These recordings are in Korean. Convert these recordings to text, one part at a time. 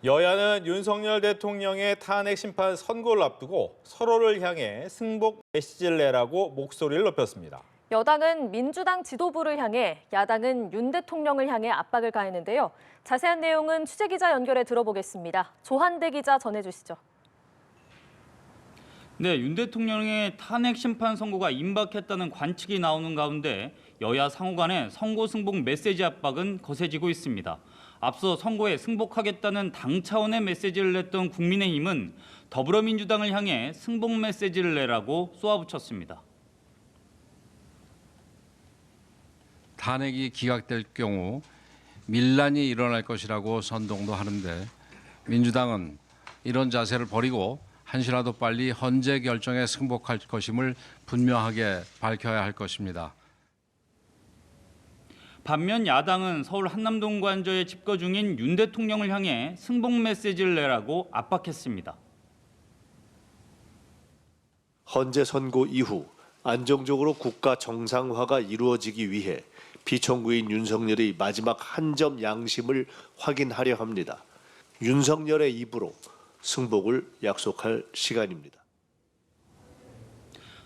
여야는 윤석열 대통령의 탄핵 심판 선고를 앞두고 서로를 향해 승복 메시지를 내라고 목소리를 높였습니다. 여당은 민주당 지도부를 향해, 야당은 윤 대통령을 향해 압박을 가했는데요. 자세한 내용은 취재기자 연결해 들어보겠습니다. 조한대 기자 전해주시죠. 네, 윤 대통령의 탄핵 심판 선고가 임박했다는 관측이 나오는 가운데 여야 상호 간의 선고 승복 메시지 압박은 거세지고 있습니다. 앞서 선고에 승복하겠다는 당 차원의 메시지를 냈던 국민의힘은 더불어민주당을 향해 승복 메시지를 내라고 쏘아붙였습니다. 탄핵이 기각될 경우 밀란이 일어날 것이라고 선동도 하는데 민주당은 이런 자세를 버리고 한시라도 빨리 헌재 결정에 승복할 것임을 분명하게 밝혀야 할 것입니다. 반면 야당은 서울 한남동 관저에 집거 중인 윤 대통령을 향해 승복 메시지를 내라고 압박했습니다. 헌재 선고 이후 안정적으로 국가 정상화가 이루어지기 위해 피청구인 윤석열의 마지막 한 점 양심을 확인하려 합니다. 윤석열의 입으로 승복을 약속할 시간입니다.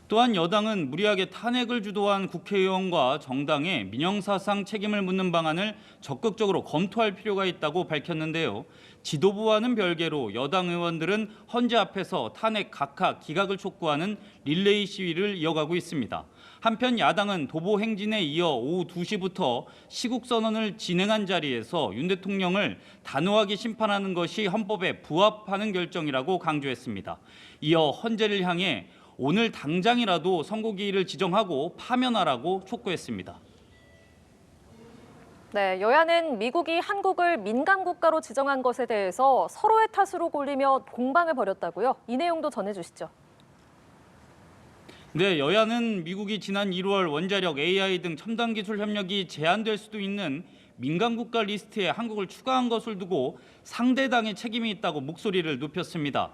또한 여당은 무리하게 탄핵을 주도한 국회의원과 정당의 민영사상 책임을 묻는 방안을 적극적으로 검토할 필요가 있다고 밝혔는데요. 지도부와는 별개로 여당 의원들은 헌재 앞에서 탄핵 각하 기각을 촉구하는 릴레이 시위를 이어가고 있습니다. 한편 야당은 도보 행진에 이어 오후 2시부터 시국선언을 진행한 자리에서 윤 대통령을 단호하게 심판하는 것이 헌법에 부합하는 결정이라고 강조했습니다. 이어 헌재를 향해 오늘 당장이라도 선고기일을 지정하고 파면하라고 촉구했습니다. 네, 여야는 미국이 한국을 민간 국가로 지정한 것에 대해서 서로의 탓으로 골리며 공방을 벌였다고요. 이 내용도 전해주시죠. 네, 여야는 미국이 지난 1월 원자력, AI 등 첨단 기술 협력이 제한될 수도 있는 민간 국가 리스트에 한국을 추가한 것을 두고 상대당의 책임이 있다고 목소리를 높였습니다.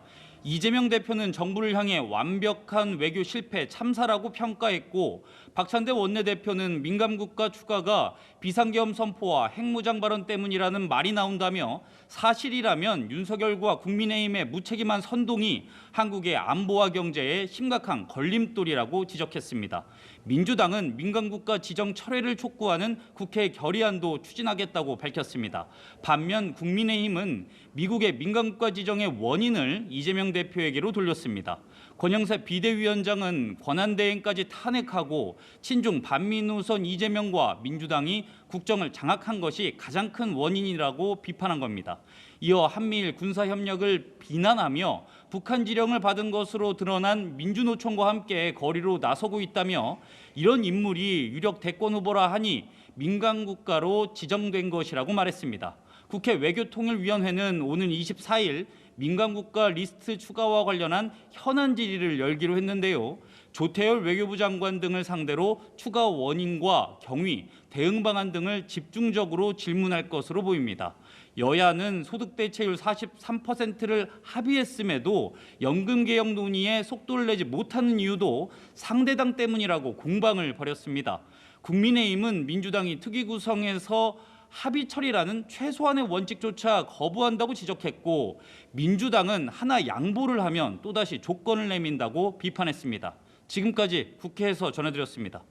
이재명 대표는 정부를 향해 완벽한 외교 실패 참사라고 평가했고 박찬대 원내대표는 민간 국가 추가가 비상계엄 선포와 핵무장 발언 때문이라는 말이 나온다며 사실이라면 윤석열과 국민의힘의 무책임한 선동이 한국의 안보와 경제에 심각한 걸림돌이라고 지적했습니다. 민주당은 민간 국가 지정 철회를 촉구하는 국회 결의안도 추진하겠다고 밝혔습니다. 반면 국민의힘은 미국의 민간 국가 지정의 원인을 이재명 대표에게로 돌렸습니다. 권영세 비대위원장은 권한대행까지 탄핵하고 친중 반민우선 이재명과 민주당이 국정을 장악한 것이 가장 큰 원인이라고 비판한 겁니다. 이어 한미일 군사협력을 비난하며 북한 지령을 받은 것으로 드러난 민주노총과 함께 거리로 나서고 있다며 이런 인물이 유력 대권 후보라 하니 민간 국가로 지정된 것이라고 말했습니다. 국회 외교통일위원회는 오는 24일 민간국가 리스트 추가와 관련한 현안 질의를 열기로 했는데요. 조태열 외교부 장관 등을 상대로 추가 원인과 경위, 대응 방안 등을 집중적으로 질문할 것으로 보입니다. 여야는 소득 대체율 43%를 합의했음에도 연금 개혁 논의에 속도를 내지 못하는 이유도 상대당 때문이라고 공방을 벌였습니다. 국민의힘은 민주당이 특위 구성에서 합의 처리라는 최소한의 원칙조차 거부한다고 지적했고 민주당은 하나 양보를 하면 또다시 조건을 내민다고 비판했습니다. 지금까지 국회에서 전해드렸습니다.